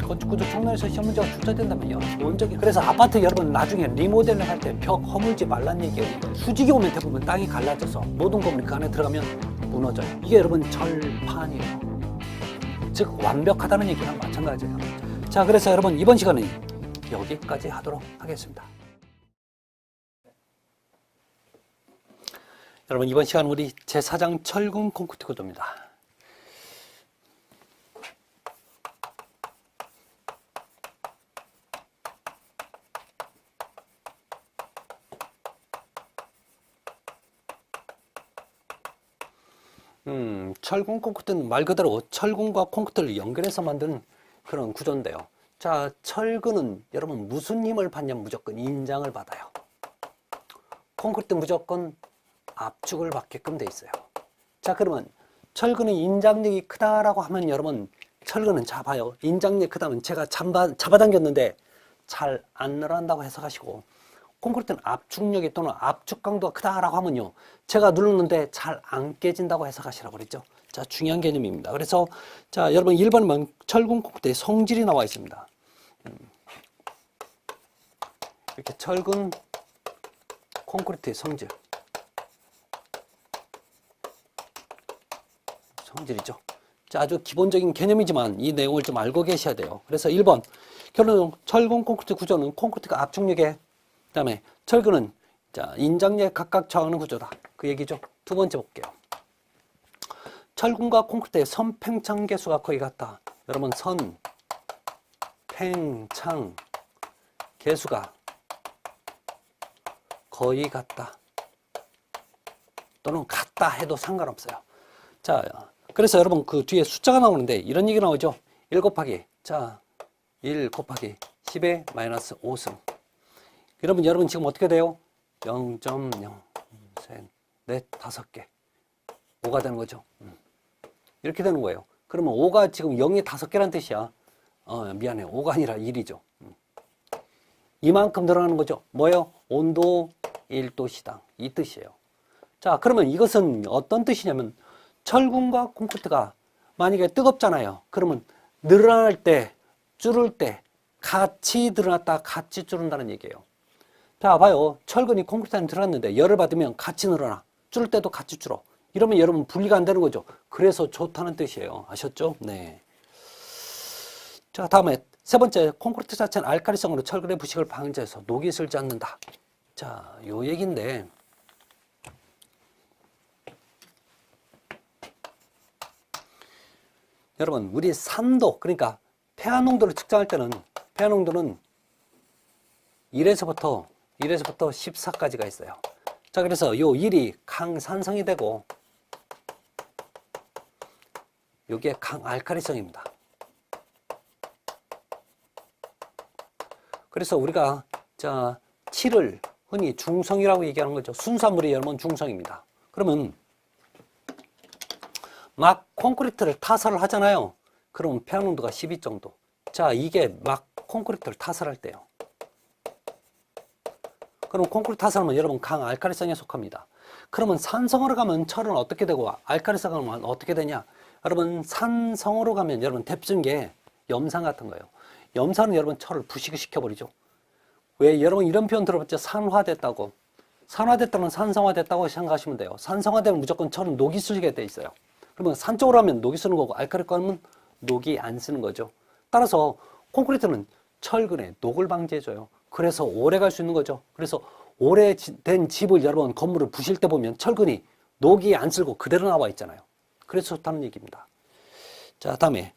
건축구조 총론에서 시험 문제가 출제된다면요. 원적이 그래서 아파트 여러분 나중에 리모델링 할 때 벽 허물지 말란 얘기예요. 수직이 오면 대부분 땅이 갈라져서 모든 건물이 그 안에 들어가면 무너져요. 이게 여러분 절판이에요. 즉 완벽하다는 얘기랑 마찬가지예요. 자, 그래서 여러분 이번 시간은 여기까지 하도록 하겠습니다. 여러분 이번 시간 우리 제4장 철근 콘크리트 구조입니다. 철근 콘크리트는 말 그대로 철근과 콘크리트를 연결해서 만든 그런 구조인데요. 자, 철근은 여러분 무슨 힘을 받냐면 무조건 인장을 받아요. 콘크리트 무조건 압축을 받게끔 돼 있어요. 자, 그러면 철근의 인장력이 크다라고 하면 여러분 철근은 잡아요. 인장력이 크다면 제가 잡아당겼는데 잘 안 늘어난다고 해석하시고, 콘크리트는 압축력이 또는 압축 강도가 크다라고 하면요, 제가 눌렀는데 잘 안 깨진다고 해석하시라고 그랬죠. 자, 중요한 개념입니다. 그래서 자, 여러분 1번은 철근 콘크리트의 성질이 나와 있습니다. 이렇게 철근 콘크리트의 성질이죠. 자, 아주 기본적인 개념이지만 이 내용을 좀 알고 계셔야 돼요. 그래서 1번 결론은 철근 콘크리트 구조는 콘크리트가 압축력에, 그다음에 철근은 자, 인장력에 각각 저항하는 구조다. 그 얘기죠. 두 번째 볼게요. 철근과 콘크리트의 선팽창 계수가 거의 같다. 여러분 선팽창 계수가 거의 같다. 또는 같다 해도 상관없어요. 자, 그래서 여러분 그 뒤에 숫자가 나오는데 이런 얘기 나오죠. 1 곱하기 자 1 곱하기 10의 마이너스 5승. 여러분 지금 어떻게 돼요? 0.0 셋, 넷, 5개 5가 되는 거죠. 이렇게 되는 거예요. 그러면 5가 지금 0이 5개란 뜻이야. 미안해, 5가 아니라 1이죠. 이만큼 들어가는 거죠. 뭐예요? 온도 1도씨당 이 뜻이에요. 자, 그러면 이것은 어떤 뜻이냐면 철근과 콘크리트가 만약에 뜨겁잖아요. 그러면 늘어날 때, 줄을 때 같이 늘어났다 같이 줄은다는 얘기예요. 자, 봐요. 철근이 콘크리트 안에 들어갔는데 열을 받으면 같이 늘어나. 줄을 때도 같이 줄어. 이러면 여러분 분리가 안 되는 거죠. 그래서 좋다는 뜻이에요. 아셨죠? 네. 자, 다음에 세 번째, 콘크리트 자체는 알칼리성으로 철근의 부식을 방지해서 녹이 슬지 않는다. 자, 요 얘기인데 여러분 우리 산도, 그러니까 폐화 농도를 측정할 때는 폐화 농도는 1에서부터 14까지가 있어요. 자, 그래서 요 1이 강산성이 되고 요게 강알칼리성입니다. 그래서 우리가 자 7을 흔히 중성이라고 얘기하는 거죠. 순수물이 여러분 중성입니다. 그러면 막 콘크리트를 타설을 하잖아요. 그러면 폐화 농도가 12 정도. 자, 이게 막 콘크리트를 타설할 때요. 그럼 콘크리트 타설하면 여러분 강알칼리성에 속합니다. 그러면 산성으로 가면 철은 어떻게 되고 알칼리성으로 가면 어떻게 되냐? 여러분 산성으로 가면 여러분 대표적인 게 염산 같은 거예요. 염산은 여러분 철을 부식시켜버리죠. 왜? 여러분 이런 표현 들어봤죠? 산화됐다고. 산화됐다는 산성화됐다고 생각하시면 돼요. 산성화되면 무조건 철은 녹이 슬게 돼 있어요. 그러면 산 쪽으로 하면 녹이 쓰는 거고 알칼리로 하면 녹이 안 쓰는 거죠. 따라서 콘크리트는 철근에 녹을 방지해줘요. 그래서 오래 갈 수 있는 거죠. 그래서 오래된 집을 여러분 건물을 부실 때 보면 철근이 녹이 안 쓸고 그대로 나와 있잖아요. 그래서 좋다는 얘기입니다. 자, 다음에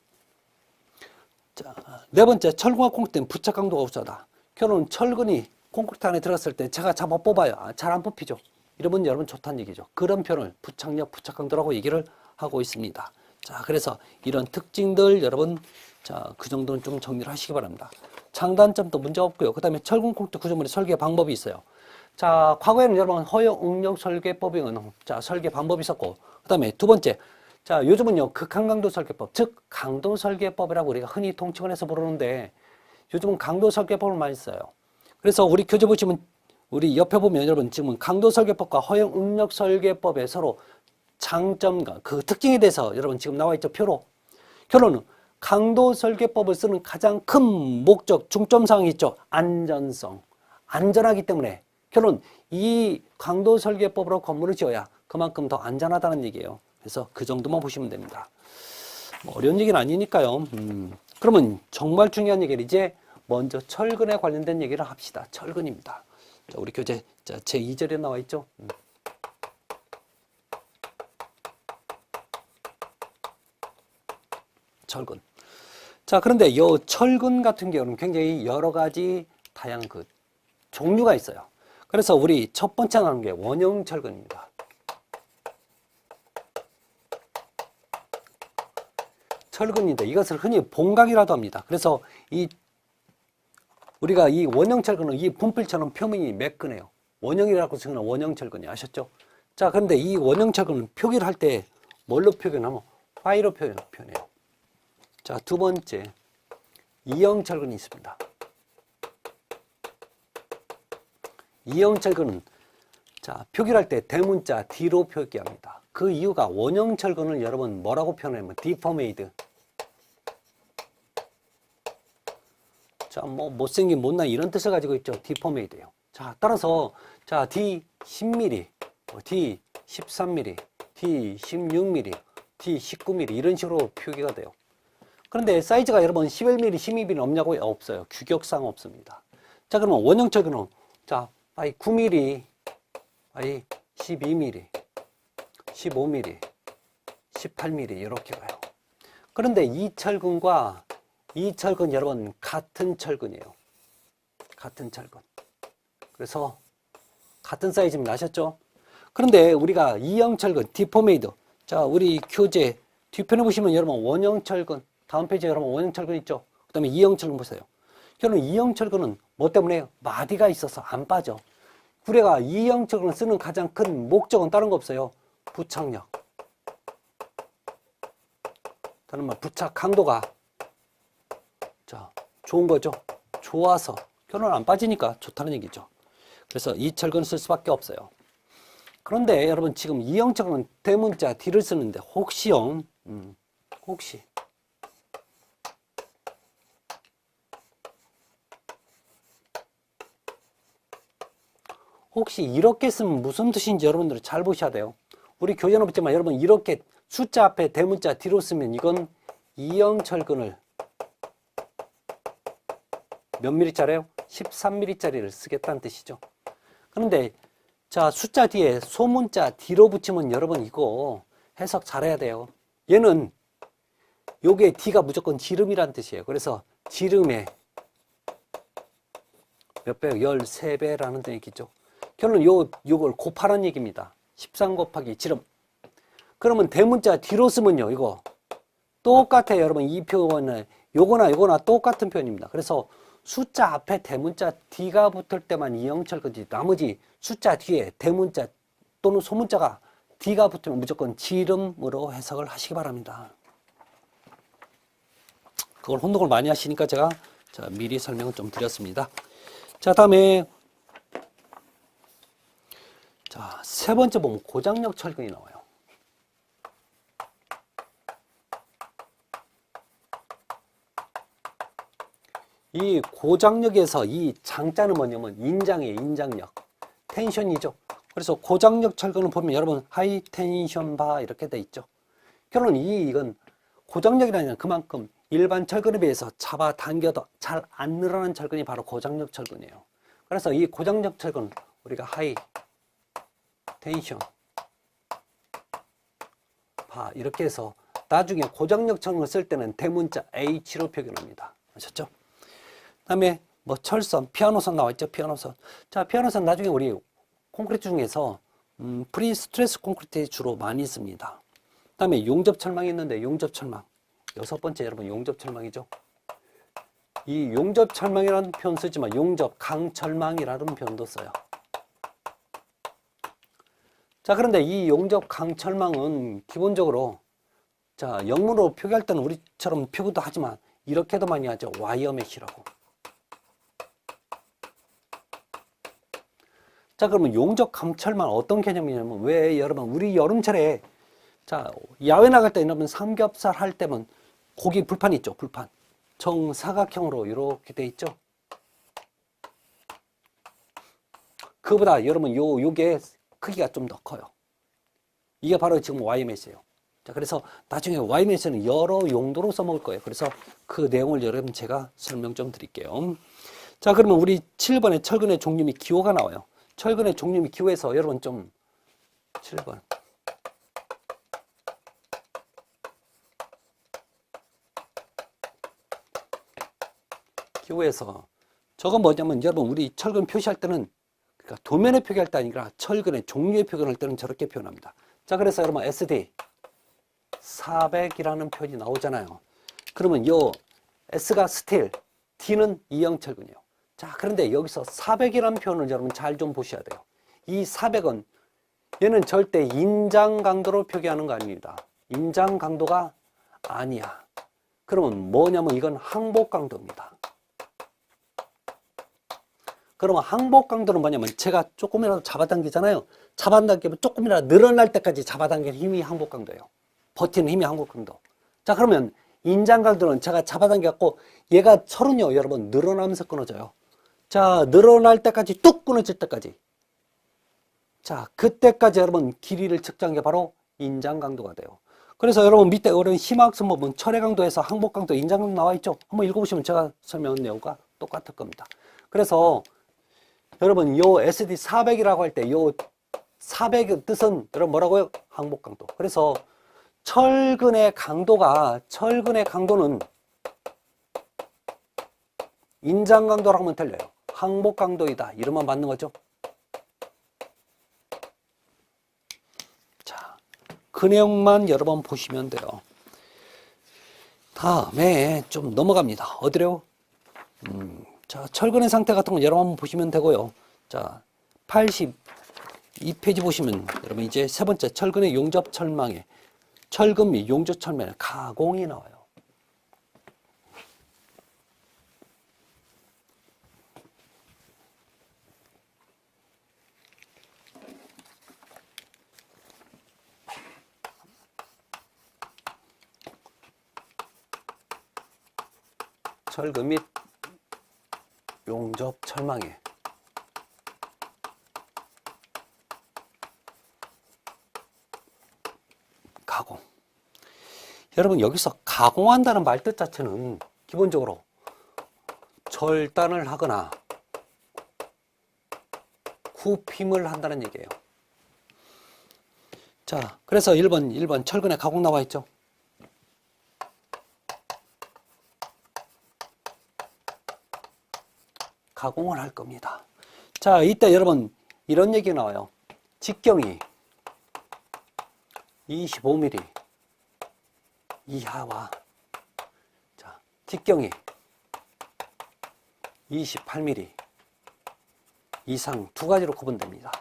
자, 네 번째, 철근과 콘크리트는 부착 강도가 우수하다. 결론은 철근이 콘크리트 안에 들어갔을 때 제가 잡아 뽑아요. 잘 안 뽑히죠. 이러면 여러분 좋다는 얘기죠. 그런 표현을 부착력, 부착 강도라고 얘기를 하고 있습니다. 자, 그래서 이런 특징들 여러분 자, 그 정도는 좀 정리를 하시기 바랍니다. 장단점도 문제 없고요. 그 다음에 철근 콘크리트 구조물의 설계 방법이 있어요. 자, 과거에는 여러분 허용 응용 설계법에는 자, 설계 방법이 있었고, 그 다음에 두 번째, 자, 요즘은요 극한강도 설계법, 즉 강도 설계법이라고 우리가 흔히 통칭을 해서 부르는데 요즘은 강도 설계법을 많이 써요. 그래서 우리 교재 보시면 우리 옆에 보면 여러분 지금 강도 설계법과 허용 응용 설계법에 서로 장점과 그 특징에 대해서 여러분 지금 나와 있죠, 표로. 결론은 강도 설계법을 쓰는 가장 큰 목적, 중점 사항이 있죠. 안전성. 안전하기 때문에 결론 이 강도 설계법으로 건물을 지어야 그만큼 더 안전하다는 얘기예요. 그래서 그 정도만 보시면 됩니다. 뭐 어려운 얘기는 아니니까요. 그러면 정말 중요한 얘기를 이제 먼저 철근에 관련된 얘기를 합시다. 철근입니다. 자, 우리 교재 제 2절에 나와 있죠. 철근. 자, 그런데 이 철근 같은 경우는 굉장히 여러 가지 다양한 그 종류가 있어요. 그래서 우리 첫 번째 나오는 게 원형 철근입니다. 철근인데 이것을 흔히 봉각이라도 합니다. 그래서 우리가 이 원형 철근은 이 분필처럼 표면이 매끈해요. 원형이라고 쓰는 원형 철근이 아셨죠? 자, 그런데 이 원형 철근은 표기를 할 때 뭘로 표현하면 파이로 표현해요. 자, 두 번째 이형 철근이 있습니다. 이형 철근은 자, 표기를 할 때 대문자 D로 표기합니다. 그 이유가 원형 철근을 여러분 뭐라고 표현하면 디포메이드. 자, 뭐 못생긴 못난 이런 뜻을 가지고 있죠. 디포메이드예요. 자, 따라서 자, D 10mm, D 13mm, D 16mm, D 19mm 이런 식으로 표기가 돼요. 그런데 사이즈가 여러분 11mm, 12mm 없냐고요? 없어요. 규격상 없습니다. 자, 그러면 원형 철근은 자, 9mm, 12mm, 15mm, 18mm 이렇게 가요. 그런데 이 철근과 이 철근 여러분 같은 철근이에요. 같은 철근. 그래서 같은 사이즈입니다. 아셨죠? 그런데 우리가 이형 철근, 디포메이드. 자, 우리 교재 뒤편에 보시면 여러분 원형 철근, 다음 페이지에 여러분 원형 철근 있죠? 그 다음에 이형 철근 보세요. 결국 이형 철근은 뭐 때문에 마디가 있어서 안 빠져. 우리가 이형 철근을 쓰는 가장 큰 목적은 다른 거 없어요. 부착력. 다른 말 부착 강도가 자, 좋은 거죠. 좋아서 결론 안 빠지니까 좋다는 얘기죠. 그래서 이 철근을 쓸 수밖에 없어요. 그런데 여러분 지금 이형 철근은 대문자 D를 쓰는데 혹시요. 혹시 이렇게 쓰면 무슨 뜻인지 여러분들은 잘 보셔야 돼요. 우리 교재는 없지만 여러분 이렇게 숫자 앞에 대문자 D로 쓰면 이건 이형 철근을 몇 미리짜리예요? 13mm짜리를 쓰겠다는 뜻이죠. 그런데 자, 숫자 뒤에 소문자 D로 붙이면 여러분 이거 해석 잘해야 돼요. 얘는 요게 D가 무조건 지름이란 뜻이에요. 그래서 지름의 몇 배? 13배라는 얘기죠. 결론 요걸 곱하라는 얘기입니다. 13 곱하기 지름. 그러면 대문자 D로 쓰면요. 이거 똑같아요. 여러분 이 표현은 요거나 똑같은 표현입니다. 그래서 숫자 앞에 대문자 D가 붙을 때만 이형 철근이지 나머지 숫자 뒤에 대문자 또는 소문자가 D가 붙으면 무조건 지름으로 해석을 하시기 바랍니다. 그걸 혼동을 많이 하시니까 제가 자, 미리 설명을 좀 드렸습니다. 자, 다음에 자, 세 번째 보면 고장력 철근이 나와요. 이 고장력에서 이 장자는 뭐냐면 인장이에요. 인장력. 텐션이죠. 그래서 고장력 철근을 보면 여러분 하이 텐션 바 이렇게 돼 있죠. 결론 이건 고장력이라는 그만큼 일반 철근에 비해서 잡아당겨도 잘 안 늘어나는 철근이 바로 고장력 철근이에요. 그래서 이 고장력 철근 우리가 하이 텐션 바 이렇게 해서 나중에 고장력 철근을 쓸 때는 대문자 H로 표현합니다. 아셨죠? 그다음에 뭐 철선, 피아노선 나와 있죠. 피아노선. 자, 피아노선 나중에 우리 콘크리트 중에서 프리 스트레스 콘크리트에 주로 많이 씁니다. 그다음에 용접 철망이 있는데 용접 철망. 여섯 번째 여러분 용접 철망이죠. 이 용접 철망이라는 표현 쓰지만 용접 강철망이라는 표현도 써요. 자, 그런데 이 용접 강철망은 기본적으로 자, 영문으로 표기할 때는 우리처럼 표기도 하지만 이렇게도 많이 하죠. 와이어 메쉬라고. 자, 그러면 용접 강철망 어떤 개념이냐면 왜 여러분 우리 여름철에 자, 야외 나갈 때 여러분 삼겹살 할 때면 거기 불판 있죠, 불판. 정사각형으로 이렇게 돼 있죠. 그보다 여러분 요게 크기가 좀 더 커요. 이게 바로 지금 YMS예요. 자, 그래서 나중에 YMS는 여러 용도로 써먹을 거예요. 그래서 그 내용을 여러분 제가 설명 좀 드릴게요. 자, 그러면 우리 7번에 철근의 종류 및 기호가 나와요. 철근의 종류 및 기호에서 여러분 좀 7번. 기호에서 저건 뭐냐면 여러분 우리 철근 표시할 때는 그러니까 도면에 표기할 때 아니라 철근의 종류의 표현할 때는 저렇게 표현합니다. 자, 그래서 여러분 SD 400이라는 표현이 나오잖아요. 그러면 요 S가 스틸, T는 이형 철근이에요. 자, 그런데 여기서 400이라는 표현을 여러분 잘 좀 보셔야 돼요. 이 400은 얘는 절대 인장 강도로 표기하는 거 아닙니다. 인장 강도가 아니야. 그러면 뭐냐면 이건 항복 강도입니다. 그러면 항복 강도는 뭐냐면 제가 조금이라도 잡아당기잖아요. 잡아당기면 조금이라도 늘어날 때까지 잡아당기는 힘이 항복 강도예요. 버티는 힘이 항복 강도. 자, 그러면 인장 강도는 제가 잡아당겨갖고 얘가 철은요, 여러분 늘어나면서 끊어져요. 자, 늘어날 때까지 뚝 끊어질 때까지. 자, 그때까지 여러분 길이를 측정한 게 바로 인장 강도가 돼요. 그래서 여러분 밑에 어려운 심화학습 부분 철의 강도에서 항복 강도, 인장 강도 나와 있죠. 한번 읽어보시면 제가 설명한 내용과 똑같을 겁니다. 그래서 여러분 요 SD 400이라고 할 때 요 400의 뜻은 여러분 뭐라고요? 항복 강도. 그래서 철근의 강도는 인장 강도라고 하면 틀려요. 항복 강도이다. 이름만 맞는 거죠. 자, 그 내용만 여러 번 보시면 돼요. 다음에 좀 넘어갑니다. 어디래요? 자, 철근의 상태 같은 거 여러 번 보시면 되고요. 자, 82페이지 보시면 여러분 이제 세 번째 철근의 용접 철망에 철근 및 용접 철망에 가공이 나와요. 철근 및 용접 철망에 가공. 여러분 여기서 가공한다는 말뜻 자체는 기본적으로 절단을 하거나 굽힘을 한다는 얘기예요. 자, 그래서 1번 철근에 가공 나와 있죠. 가공을 할 겁니다. 자, 이때 여러분 이런 얘기 나와요. 직경이 25mm 이하와 자, 직경이 28mm 이상 두 가지로 구분됩니다.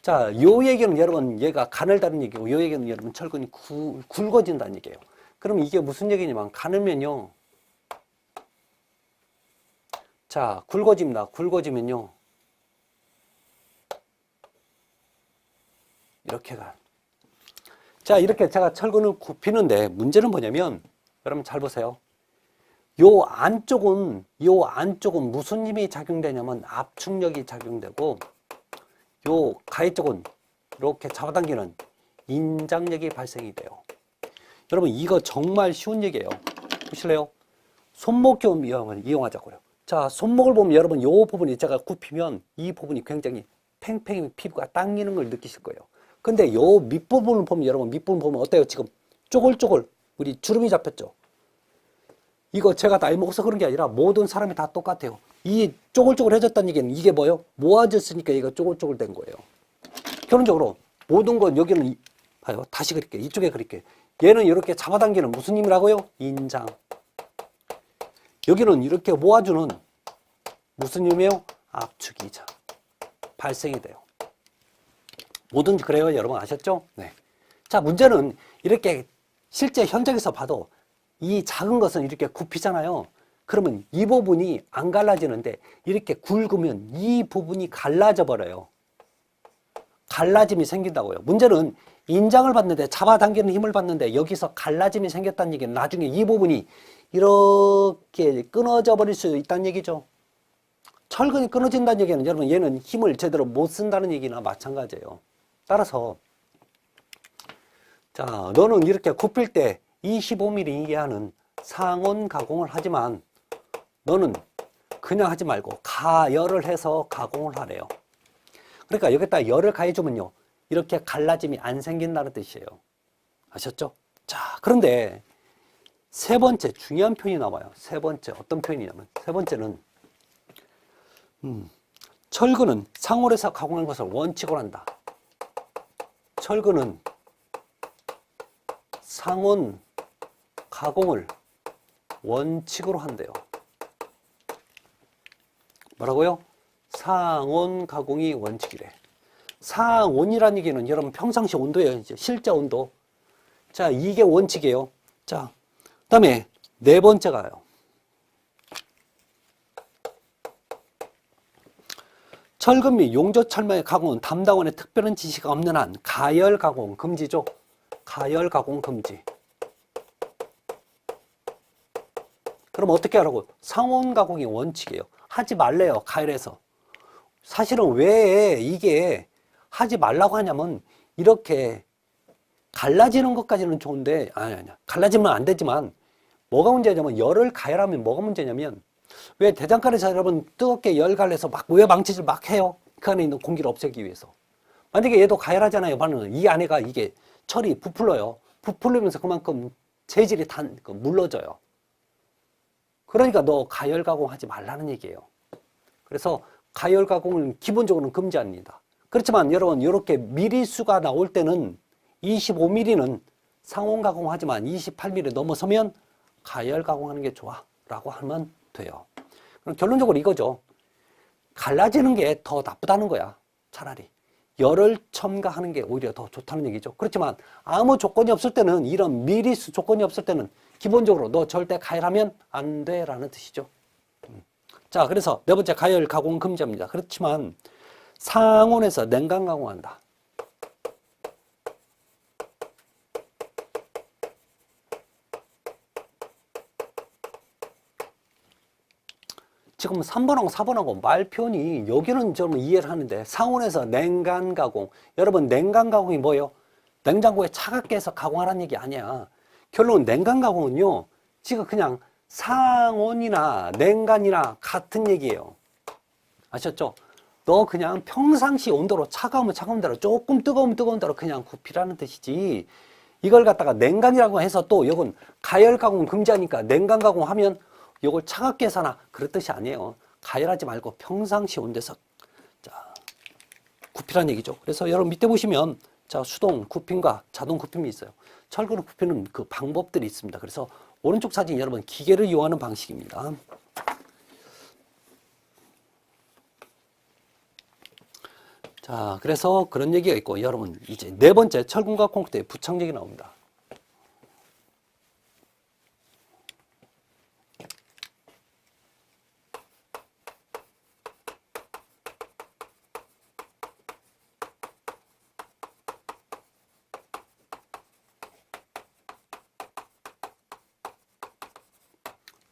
자, 요 얘기는 여러분 얘가 가늘다는 얘기고 요 얘기는 여러분 철근이 굵어진다는 얘기예요. 그럼 이게 무슨 얘기냐면 가늘면요. 자, 굵어집니다. 굵어지면요. 이렇게 가. 자, 이렇게 제가 철근을 굽히는데 문제는 뭐냐면 여러분 잘 보세요. 요 안쪽은 무슨 힘이 작용되냐면 압축력이 작용되고 요 가해 쪽은 이렇게 잡아당기는 인장력이 발생이 돼요. 여러분 이거 정말 쉬운 얘기예요. 보실래요? 손목 좀 이용하자고요. 자, 손목을 보면 여러분 요 부분이 제가 굽히면 이 부분이 굉장히 팽팽히 피부가 당기는 걸 느끼실 거예요. 근데 요 밑부분을 보면 여러분 밑부분 보면 어때요? 지금 쪼글쪼글 우리 주름이 잡혔죠? 이거 제가 나이 먹어서 그런 게 아니라 모든 사람이 다 똑같아요. 이 쪼글쪼글해졌다는 얘기는 이게 뭐예요? 모아졌으니까 얘가 쪼글쪼글 된 거예요. 결론적으로 모든 건 여기는 봐요. 다시 그릴게요. 이쪽에 그릴게요. 얘는 이렇게 잡아당기는 무슨 힘이라고요? 인장. 여기는 이렇게 모아주는 무슨 힘이에요? 압축이 발생이 돼요. 뭐든지 그래요. 여러분 아셨죠? 네. 자, 문제는 이렇게 실제 현장에서 봐도 이 작은 것은 이렇게 굽히잖아요. 그러면 이 부분이 안 갈라지는데 이렇게 굵으면 이 부분이 갈라져 버려요. 갈라짐이 생긴다고요. 문제는 인장을 받는데, 잡아당기는 힘을 받는데 여기서 갈라짐이 생겼다는 얘기는 나중에 이 부분이 이렇게 끊어져 버릴 수 있다는 얘기죠. 철근이 끊어진다는 얘기는 여러분 얘는 힘을 제대로 못 쓴다는 얘기나 마찬가지예요. 따라서 자, 너는 이렇게 굽힐 때 25mm 이하는 상온 가공을 하지만 너는 그냥 하지 말고 가열을 해서 가공을 하래요. 그러니까 여기다 열을 가해주면요, 이렇게 갈라짐이 안 생긴다는 뜻이에요. 아셨죠? 자, 그런데 세 번째 중요한 표현이 나와요. 세 번째 어떤 표현이냐면, 세 번째는 철근은 상온에서 가공한 것을 원칙으로 한다. 철근은 상온 가공을 원칙으로 한대요. 뭐라고요? 상온 가공이 원칙이래. 상온이라는 얘기는 여러분 평상시 온도예요. 이제 실제 온도. 자, 이게 원칙이에요. 자, 그 다음에 네 번째가요. 철근 및 용접 철망의 가공은 담당원의 특별한 지시가 없는 한 가열 가공 금지죠. 가열 가공 금지. 그럼 어떻게 하라고? 상온 가공이 원칙이에요. 하지 말래요. 가열해서. 사실은 왜 이게 하지 말라고 하냐면, 이렇게 갈라지는 것까지는 좋은데, 아니야. 갈라지면 안 되지만, 뭐가 문제냐면, 열을 가열하면 뭐가 문제냐면, 왜 대장간에서 여러분 뜨겁게 열 가려서 막 왜 망치질 막 해요? 그 안에 있는 공기를 없애기 위해서. 만약에 얘도 가열하잖아요. 반응은 이 안에가 이게 철이 부풀러요. 부풀리면서 그만큼 재질이 물러져요. 그러니까 너 가열 가공하지 말라는 얘기예요. 그래서 가열 가공은 기본적으로는 금지합니다. 그렇지만 여러분 이렇게 미리수가 나올 때는 25mm는 상온 가공하지만 28mm 넘어서면 가열 가공하는 게 좋아 라고 하면 돼요. 그럼 결론적으로 이거죠. 갈라지는 게 더 나쁘다는 거야. 차라리 열을 첨가하는 게 오히려 더 좋다는 얘기죠. 그렇지만 아무 조건이 없을 때는, 이런 미리수 조건이 없을 때는 기본적으로 너 절대 가열하면 안 돼 라는 뜻이죠. 자, 그래서 네 번째 가열 가공 금지합니다. 그렇지만 상온에서 냉각 가공한다. 지금 3번하고 4번하고 말 표현이 여기는 좀 이해를 하는데, 상온에서 냉간 가공. 여러분 냉간 가공이 뭐예요? 냉장고에 차갑게 해서 가공하라는 얘기 아니야. 결론 냉간 가공은요, 지금 그냥 상온이나 냉간이나 같은 얘기예요. 아셨죠? 너 그냥 평상시 온도로, 차가우면 차가운 대로, 조금 뜨거우면 뜨거운 대로 그냥 굽히라는 뜻이지, 이걸 갖다가 냉간이라고 해서 또 이건 가열 가공 금지하니까 냉간 가공하면 이걸 차갑게 해서나 그런 뜻이 아니에요. 가열하지 말고 평상시 온도에서 자 굽히라는 얘기죠. 그래서 여러분 밑에 보시면 자 수동 굽힘과 자동 굽힘이 있어요. 철근을 굽히는 그 방법들이 있습니다. 그래서 오른쪽 사진 여러분 기계를 이용하는 방식입니다. 자, 그래서 그런 얘기가 있고, 여러분 이제 네 번째 철근과 콘크리트의 부착력이 나옵니다.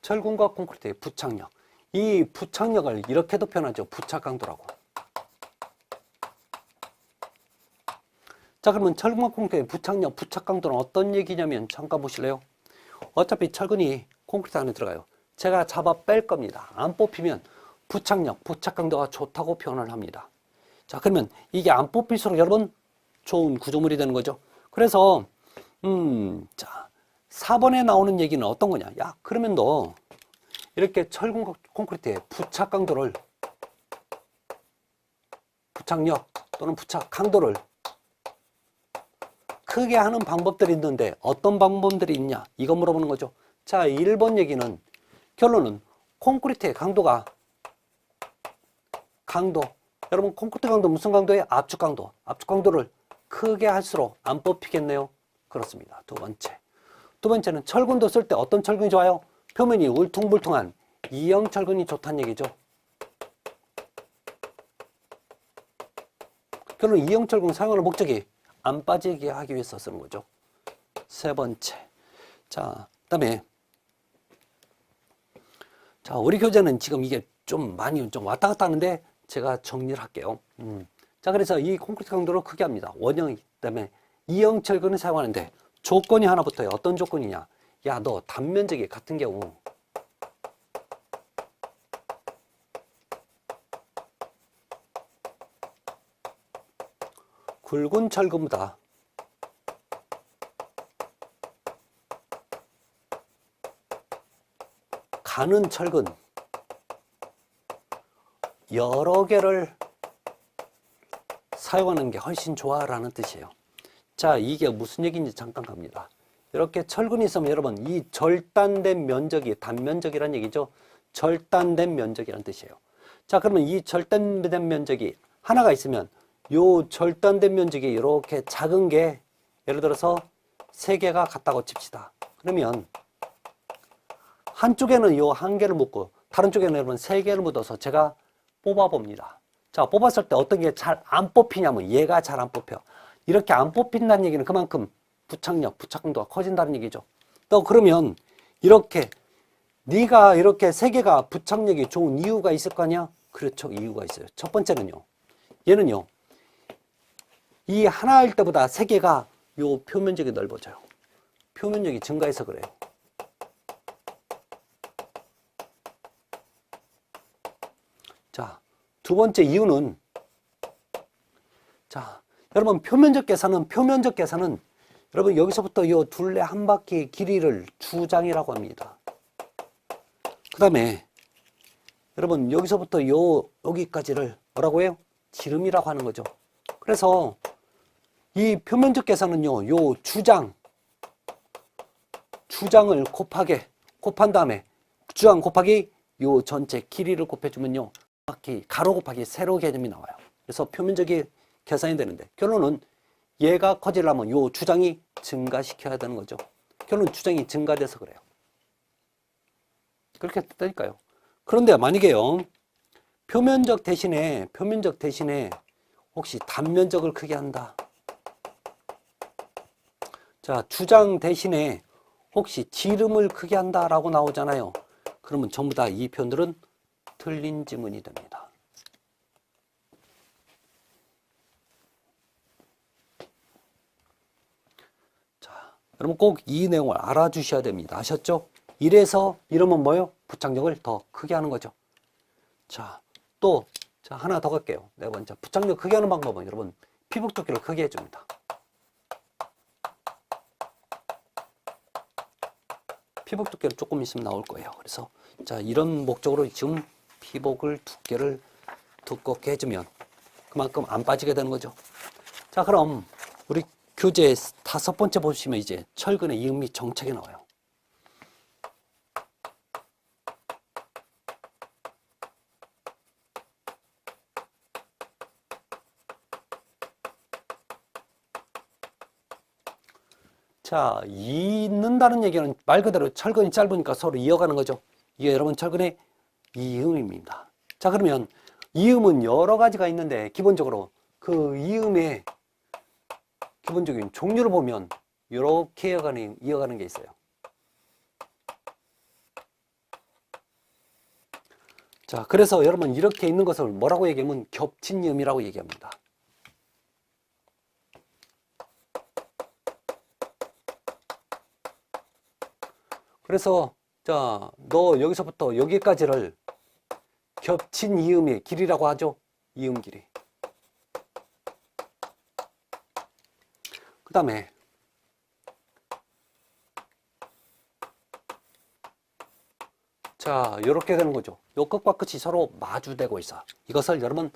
철근과 콘크리트의 부착력. 이 부착력을 이렇게도 표현하죠. 부착 강도라고. 자, 그러면 철근과 콘크리트의 부착력, 부착 강도는 어떤 얘기냐면 잠깐 보실래요? 어차피 철근이 콘크리트 안에 들어가요. 제가 잡아 뺄 겁니다. 안 뽑히면 부착력, 부착 강도가 좋다고 표현을 합니다. 자, 그러면 이게 안 뽑힐수록 여러분 좋은 구조물이 되는 거죠. 그래서 자 4번에 나오는 얘기는 어떤 거냐? 야, 그러면 너 이렇게 철근 콘크리트의 부착 강도를, 부착력 또는 부착 강도를 크게 하는 방법들이 있는데 어떤 방법들이 있냐? 이거 물어보는 거죠. 자, 1번 얘기는 결론은 콘크리트의 강도가 여러분 콘크리트 강도 무슨 강도예요? 압축 강도. 압축 강도를 크게 할수록 안 뽑히겠네요. 그렇습니다. 두 번째. 두 번째는 철근도 쓸 때 어떤 철근이 좋아요? 표면이 울퉁불퉁한 이형 철근이 좋다는 얘기죠. 결론 이형 철근 사용하는 목적이 안 빠지게 하기 위해서 쓰는 거죠. 세 번째. 자, 그다음에 자, 우리 교재는 지금 이게 좀 많이 좀 왔다 갔다 하는데 제가 정리를 할게요. 자, 그래서 이 콘크리트 강도를 크게 합니다. 원형이기 때문에 이형 철근을 사용하는데 조건이 하나 붙어요. 어떤 조건이냐? 야, 너 단면적이 같은 경우 굵은 철근보다 가는 철근 여러 개를 사용하는 게 훨씬 좋아라는 뜻이에요. 자, 이게 무슨 얘기인지 잠깐 갑니다. 이렇게 철근이 있으면 여러분 이 절단된 면적이 단면적이라는 얘기죠. 절단된 면적이라는 뜻이에요. 자, 그러면 이 절단된 면적이 하나가 있으면 요 절단된 면적이 이렇게 작은 게 예를 들어서 3개가 같다고 칩시다. 그러면 한쪽에는 요 1개를 묻고 다른 쪽에는 여러분 3개를 묻어서 제가 뽑아봅니다. 자, 뽑았을 때 어떤 게 잘 안 뽑히냐면 얘가 잘 안 뽑혀. 이렇게 안 뽑힌다는 얘기는 그만큼 부착력, 부착강도가 커진다는 얘기죠. 또 그러면 이렇게 네가 이렇게 3개가 부착력이 좋은 이유가 있을 거 아니야? 그렇죠. 이유가 있어요. 첫 번째는요. 얘는요. 이 하나일 때보다 3개가 요 표면적이 넓어져요. 표면적이 증가해서 그래요. 자, 두 번째 이유는 자, 여러분 표면적 계산은 여러분 여기서부터 요 둘레 한 바퀴 길이를 주장이라고 합니다. 그 다음에 여러분 여기서부터 여기까지를 뭐라고 해요? 지름이라고 하는 거죠. 그래서 이 표면적 계산은요, 요 주장을 곱한 다음에 주장 곱하기 요 전체 길이를 곱해주면요, 바퀴 가로 곱하기 세로 개념이 나와요. 그래서 표면적이 계산이 되는데 결론은 얘가 커지려면 요 주장이 증가시켜야 되는 거죠. 결론 주장이 증가돼서 그래요. 그렇게 됐다니까요. 그런데 만약에요, 표면적 대신에 혹시 단면적을 크게 한다. 자, 주장 대신에 혹시 지름을 크게 한다라고 나오잖아요. 그러면 전부 다 이 표현들은 틀린 지문이 됩니다. 자, 여러분 꼭 이 내용을 알아주셔야 됩니다. 아셨죠? 이러면 뭐예요? 부착력을 더 크게 하는 거죠. 자, 또 하나 더 갈게요. 네 번째, 부착력 크게 하는 방법은 여러분 피복 두께를 크게 해줍니다. 피복 두께를 조금 있으면 나올 거예요. 그래서 자, 이런 목적으로 지금 피복을 두께를 두껍게 해주면 그만큼 안 빠지게 되는 거죠. 자, 그럼 우리 교재 5번째 보시면 이제 철근의 이음 및 정책이 나와요. 자, 잇는다는 얘기는 말 그대로 철근이 짧으니까 서로 이어가는 거죠. 이게 여러분 철근의 이음입니다. 자, 그러면 이음은 여러 가지가 있는데 기본적으로 그 이음의 기본적인 종류를 보면 이렇게 이어가는 게 있어요. 자, 그래서 여러분 이렇게 있는 것을 뭐라고 얘기하면 겹친 이음이라고 얘기합니다. 그래서 자, 너 여기서부터 여기까지를 겹친 이음의 길이라고 하죠. 이음 길이. 그 다음에 자, 이렇게 되는 거죠. 요 끝과 끝이 서로 마주되고 있어. 이것을 여러분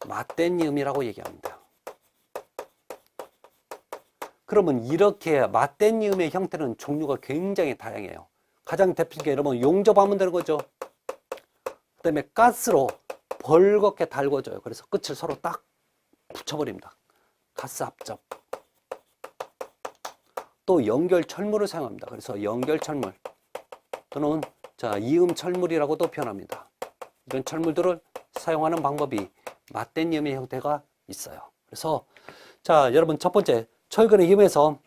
맞댄 이음이라고 얘기합니다. 그러면 이렇게 맞댄 이음의 형태는 종류가 굉장히 다양해요. 가장 대표적인 게 여러분 용접하면 되는 거죠. 그 다음에 가스로 벌겋게 달궈줘요. 그래서 끝을 서로 딱 붙여버립니다. 가스 합접. 또 연결 철물을 사용합니다. 그래서 연결 철물 또는 자, 이음 철물이라고도 표현합니다. 이런 철물들을 사용하는 방법이 맞댄 이음의 형태가 있어요. 그래서 자, 여러분 첫 번째 철근의 이음에서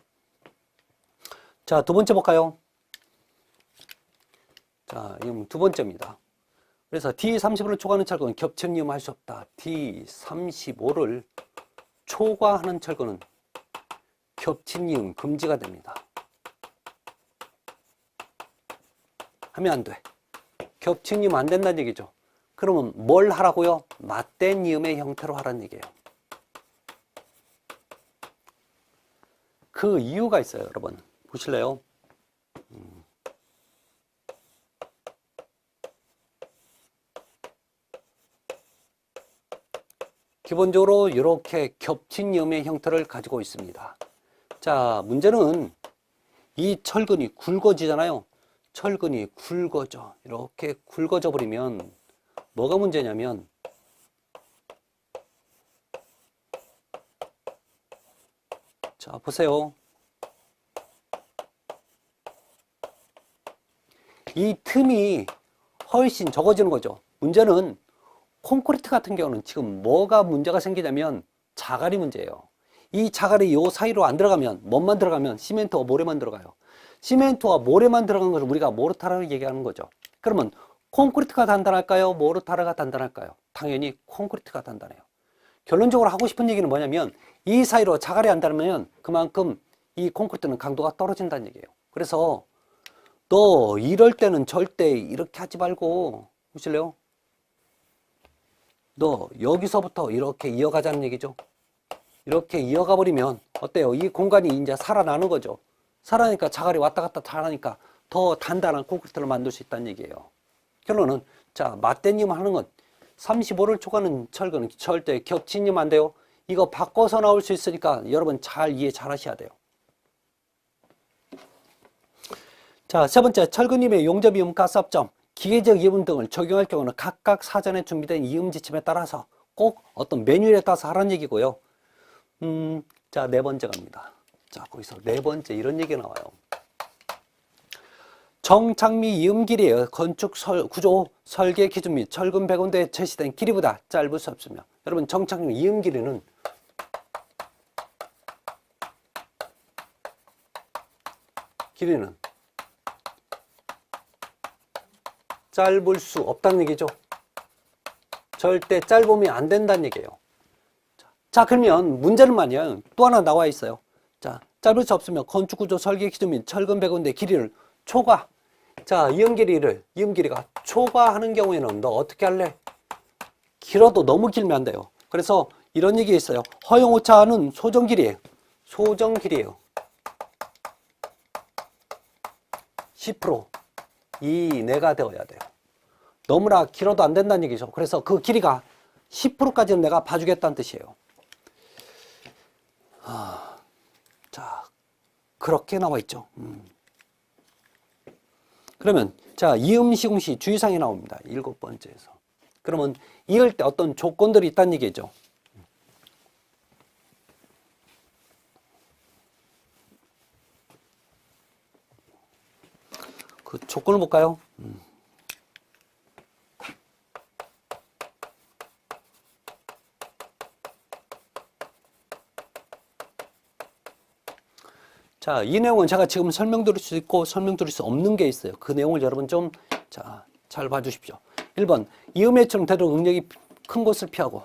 자, 두 번째 볼까요? 자, 이음 두 번째입니다. 그래서 D35를 초과하는 철근은 겹친 이음 할 수 없다. D35를 초과하는 철근은 겹친 이음 금지가 됩니다. 하면 안 돼. 겹친 이음 안 된다는 얘기죠. 그러면 뭘 하라고요? 맞댄 이음의 형태로 하라는 얘기예요. 그 이유가 있어요, 여러분. 보실래요? 기본적으로 이렇게 겹친 이음의 형태를 가지고 있습니다. 자, 문제는 이 철근이 굵어지잖아요. 철근이 굵어져. 이렇게 굵어져 버리면 뭐가 문제냐면 자, 보세요. 이 틈이 훨씬 적어지는 거죠. 문제는 콘크리트 같은 경우는 지금 뭐가 문제가 생기냐면 자갈이 문제예요. 이 자갈이 요 사이로 안 들어가면 뭐만 들어가면 시멘트와 모래만 들어가요. 시멘트와 모래만 들어간 것을 우리가 모르타르라고 얘기하는 거죠. 그러면 콘크리트가 단단할까요? 모르타르가 단단할까요? 당연히 콘크리트가 단단해요. 결론적으로 하고 싶은 얘기는 뭐냐면 이 사이로 자갈이 안 닿으면 그만큼 이 콘크리트는 강도가 떨어진다는 얘기예요. 그래서 너 이럴 때는 절대 이렇게 하지 말고 보실래요? 너 여기서부터 이렇게 이어가자는 얘기죠. 이렇게 이어가 버리면 어때요? 이 공간이 이제 살아나는 거죠. 살아나니까 자갈이 왔다 갔다 잘하니까 더 단단한 콘크리트를 만들 수 있다는 얘기예요. 결론은 자, 맞댄 이음 하는 건 35를 초과하는 철근은 절대 겹친 이음 안 돼요. 이거 바꿔서 나올 수 있으니까 여러분 잘 이해 잘 하셔야 돼요. 자, 세 번째, 철근임의 용접 이음 가스압점, 기계적 이음 등을 적용할 경우는 각각 사전에 준비된 이음 지침에 따라서 꼭 어떤 매뉴얼에 따라서 하라는 얘기고요. 자, 네 번째 갑니다. 자, 거기서 네 번째 이런 얘기가 나와요. 정착미 이음 길이의 건축 구조 설계 기준 및 철근 배건대에 제시된 길이보다 짧을 수 없으며, 여러분 정착미 이음 길이는 짧을 수 없다는 얘기죠. 절대 짧으면 안 된다는 얘기예요. 자, 그러면 문제는 말이에요. 또 하나 나와 있어요. 자, 짧을 수 없으면 건축구조 설계 기준 및 철근 배건대 길이를 초과. 자, 이음 길이가 초과하는 경우에는 너 어떻게 할래? 길어도 너무 길면 안 돼요. 그래서 이런 얘기 있어요. 허용 오차는 소정 길이에요. 소정 길이에요. 10% 이내가 되어야 돼요. 너무나 길어도 안 된다는 얘기죠. 그래서 그 길이가 10%까지는 내가 봐주겠다는 뜻이에요. 자, 그렇게 나와 있죠. 그러면 자, 이음 시궁시 주의사항이 나옵니다. 7번째에서. 그러면 이을 때 어떤 조건들이 있다는 얘기죠. 그 조건을 볼까요? 자, 이 내용은 제가 지금 설명드릴 수 있고 설명드릴 수 없는 게 있어요. 그 내용을 여러분 좀, 자, 잘 봐주십시오. 1번, 이음에처럼 되도록 응력이 큰 곳을 피하고.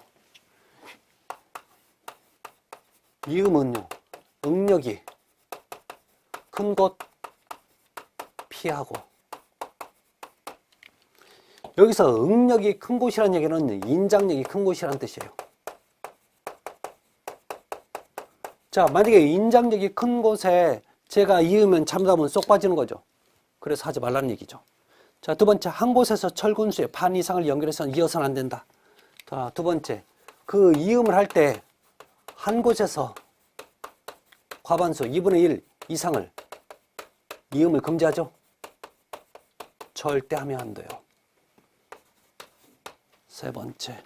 이음은요, 응력이 큰 곳 피하고. 여기서 응력이 큰 곳이라는 얘기는 인장력이 큰 곳이라는 뜻이에요. 자, 만약에 인장력이 큰 곳에 제가 이으면 잘못하면 쏙 빠지는 거죠. 그래서 하지 말라는 얘기죠. 자, 두 번째, 한 곳에서 철근수의 반 이상을 연결해서는 이어서는 안 된다. 자, 두 번째, 그 이음을 할 때 한 곳에서 과반수 2분의 1 이상을 이음을 금지하죠. 절대 하면 안 돼요. 세 번째,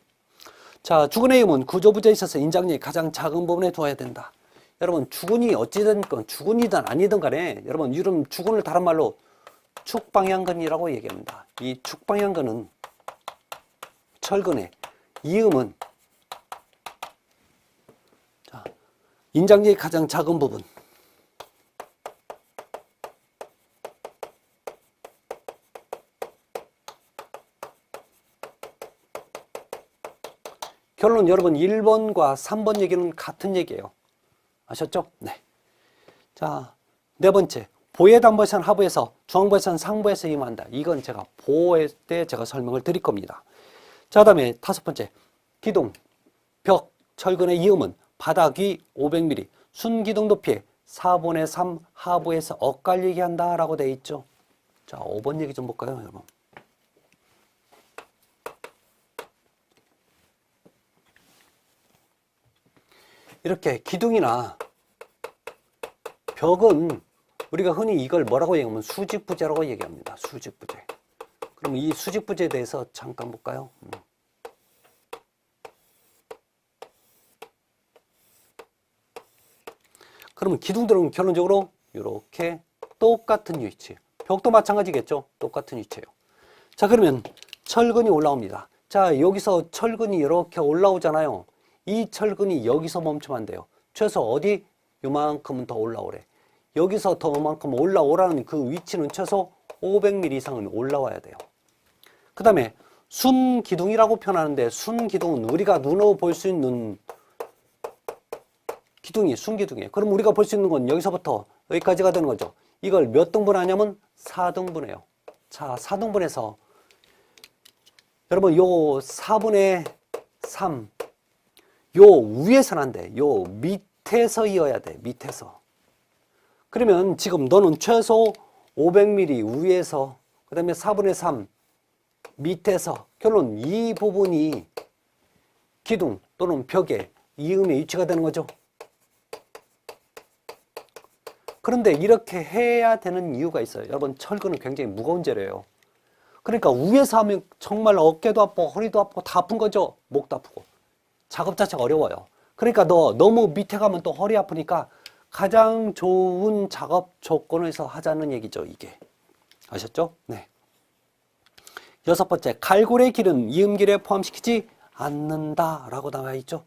자, 주근의 이음은 구조부재에 있어서 인장력이 가장 작은 부분에 두어야 된다. 여러분, 주근이 어찌든 건 주근이든 아니든 간에 여러분, 이름 주근을 다른 말로 축방향근이라고 얘기합니다. 이 축방향근은 철근의 이음은 자, 인장지의 가장 작은 부분. 결론 여러분 1번과 3번 얘기는 같은 얘기예요. 아셨죠? 네. 자, 네 번째. 보해담보에서는 하부에서, 중앙부에서는 상부에서 임한다. 이건 제가 보해 때 제가 설명을 드릴 겁니다. 자, 다음에 다섯 번째. 기둥, 벽, 철근의 이음은 바닥 위 500mm, 순기둥 높이에 4분의 3 하부에서 엇갈리게 한다 라고 되어 있죠. 자, 5번 얘기 좀 볼까요, 여러분? 이렇게 기둥이나 벽은 우리가 흔히 이걸 뭐라고 얘기하면 수직부재라고 얘기합니다. 수직부재. 그럼 이 수직부재에 대해서 잠깐 볼까요? 그러면 기둥들은 결론적으로 이렇게 똑같은 위치. 벽도 마찬가지겠죠? 똑같은 위치예요. 자, 그러면 철근이 올라옵니다. 자, 여기서 철근이 이렇게 올라오잖아요. 이 철근이 여기서 멈추면 안 돼요. 최소 어디? 요만큼은 더 올라오래. 여기서 더만큼 올라오라는 그 위치는 최소 500mm 이상은 올라와야 돼요. 그 다음에 순기둥이라고 표현하는데 순기둥은 우리가 눈으로 볼 수 있는 기둥이 순기둥이에요. 그럼 우리가 볼 수 있는 건 여기서부터 여기까지가 되는 거죠. 이걸 몇 등분 하냐면 4등분해요. 자, 4등분해서 여러분 요 4분의 3 요 위에서는 안 돼. 요 밑에서 이어야 돼. 밑에서. 그러면 지금 너는 최소 500mm 위에서 그 다음에 4분의 3 밑에서 결론 이 부분이 기둥 또는 벽에 이음의 위치가 되는 거죠. 그런데 이렇게 해야 되는 이유가 있어요. 여러분 철근은 굉장히 무거운 재료예요. 그러니까 위에서 하면 정말 어깨도 아프고 허리도 아프고 다 아픈 거죠. 목도 아프고. 작업 자체가 어려워요. 그러니까 너 너무 밑에 가면 또 허리 아프니까 가장 좋은 작업 조건에서 하자는 얘기죠, 이게. 아셨죠? 네. 여섯 번째, 갈고리의 길은 이음길에 포함시키지 않는다라고 나와 있죠.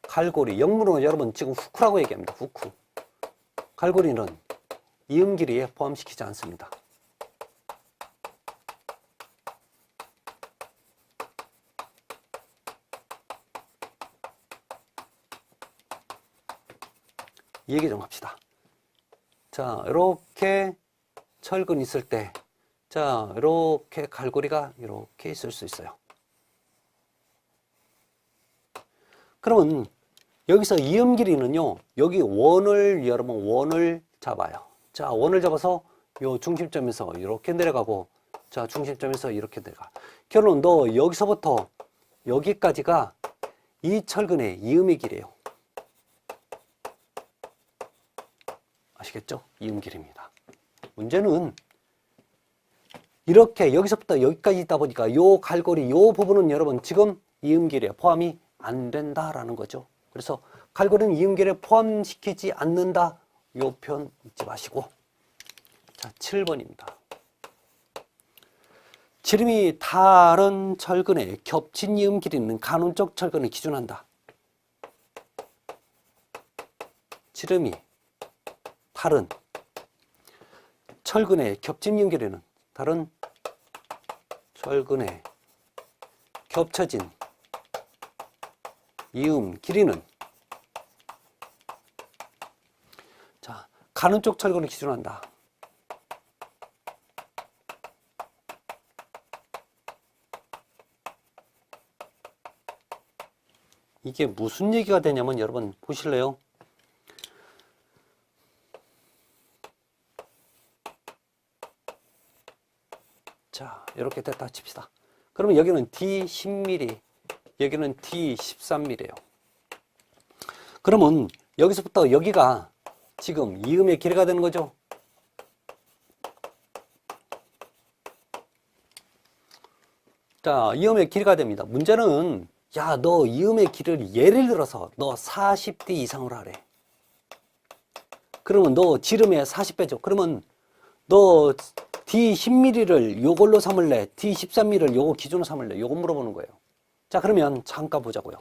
갈고리, 영문으로 여러분 지금 후크라고 얘기합니다. 후크. 갈고리는 이음길에 포함시키지 않습니다. 얘기 좀 합시다. 자, 이렇게 철근 있을 때, 자, 이렇게 갈고리가 이렇게 있을 수 있어요. 그러면 여기서 이음 길이는요, 여기 원을, 여러분 원을 잡아요. 자, 원을 잡아서 요 중심점에서 이렇게 내려가고, 자, 중심점에서 이렇게 내려가. 결론, 너 여기서부터 여기까지가 이 철근의 이음의 길이에요. 아시겠죠? 이음길입니다. 문제는 이렇게 여기서부터 여기까지 있다 보니까 요 갈고리 요 부분은 여러분 지금 이음길에 포함이 안 된다라는 거죠. 그래서 갈고리는 이음길에 포함시키지 않는다. 요 표현 잊지 마시고. 자, 7번입니다. 지름이 다른 철근에 겹친 이음 길이는 간헐적 철근을 기준한다. 지름이 다른 철근에 겹친 이음 길이는 다른 철근에 겹쳐진 이음 길이는 자, 가는 쪽 철근을 기준한다. 이게 무슨 얘기가 되냐면 여러분 보실래요? 자, 이렇게 됐다 칩시다. 그러면 여기는 D 10mm, 여기는 D 13mm예요. 그러면 여기서부터 여기가 지금 이음의 길이가 되는 거죠. 자, 이음의 길이가 됩니다. 문제는 야, 너 이음의 길이를 예를 들어서 너 40D 이상으로 하래. 그러면 너 지름의 40배죠. 그러면 너 D10mm를 요걸로 삼을래? D13mm를 요거 기준으로 삼을래? 요거 물어보는 거예요. 자, 그러면 잠깐 보자고요.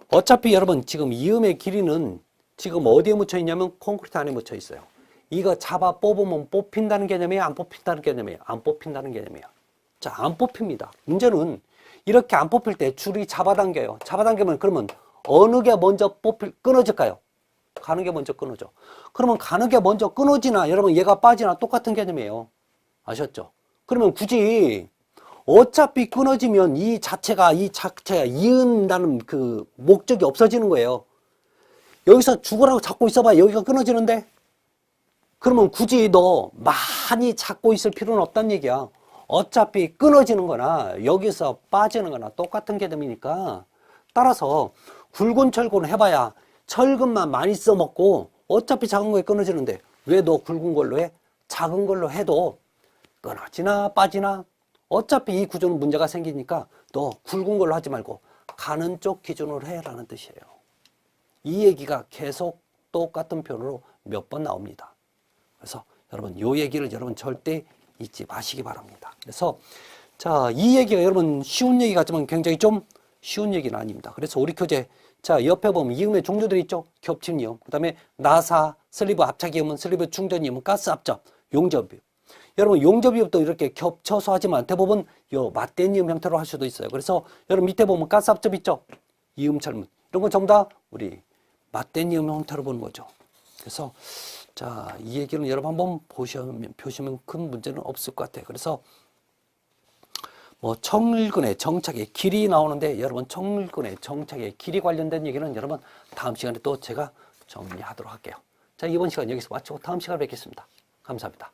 어차피 여러분 지금 이음의 길이는 지금 어디에 묻혀 있냐면 콘크리트 안에 묻혀 있어요. 이거 잡아 뽑으면 뽑힌다는 개념이에요? 안 뽑힌다는 개념이에요? 안 뽑힌다는 개념이에요. 자, 안 뽑힙니다. 문제는 이렇게 안 뽑힐 때 줄이 잡아당겨요. 잡아당기면 그러면 어느 게 먼저 끊어질까요? 가는 게 먼저 끊어져. 그러면 가는 게 먼저 끊어지나 여러분 얘가 빠지나 똑같은 개념이에요. 아셨죠? 그러면 굳이 어차피 끊어지면 이 자체가 이은다는 그 목적이 없어지는 거예요. 여기서 죽으라고 잡고 있어봐. 여기가 끊어지는데? 그러면 굳이 너 많이 잡고 있을 필요는 없다는 얘기야. 어차피 끊어지는 거나 여기서 빠지는 거나 똑같은 개념이니까 따라서 굵은 철근 해봐야 철근만 많이 써먹고 어차피 작은 거에 끊어지는데 왜 너 굵은 걸로 해? 작은 걸로 해도 끊어지나 빠지나 어차피 이 구조는 문제가 생기니까 너 굵은 걸로 하지 말고 가는 쪽 기준으로 해라는 뜻이에요. 이 얘기가 계속 똑같은 표현으로 몇 번 나옵니다. 그래서 여러분 이 얘기를 여러분 절대 잊지 마시기 바랍니다. 그래서 자, 이 얘기가 여러분 쉬운 얘기 같지만 굉장히 좀 쉬운 얘기는 아닙니다. 그래서 우리 교재 자 옆에 보면 이음의 종류들이 있죠. 겹침 이음, 그 다음에 나사, 슬리브 압착 이음은 슬리브 충전 이음은 가스 압접, 용접 이음. 여러분 용접 이음도 이렇게 겹쳐서 하지만 대부분 요 맞댄 이음 형태로 할 수도 있어요. 그래서 여러분 밑에 보면 가스 압접 있죠. 이음 철문 이런 건 전부 다 우리 맞댄 이음 형태로 보는 거죠. 그래서 자, 이 얘기는 여러분 한번 보시면 큰 문제는 없을 것 같아요. 그래서 뭐 청일근의 정착의 길이 나오는데 여러분 청일근의 정착의 길이 관련된 얘기는 여러분 다음 시간에 또 제가 정리하도록 할게요. 자, 이번 시간 여기서 마치고 다음 시간에 뵙겠습니다. 감사합니다.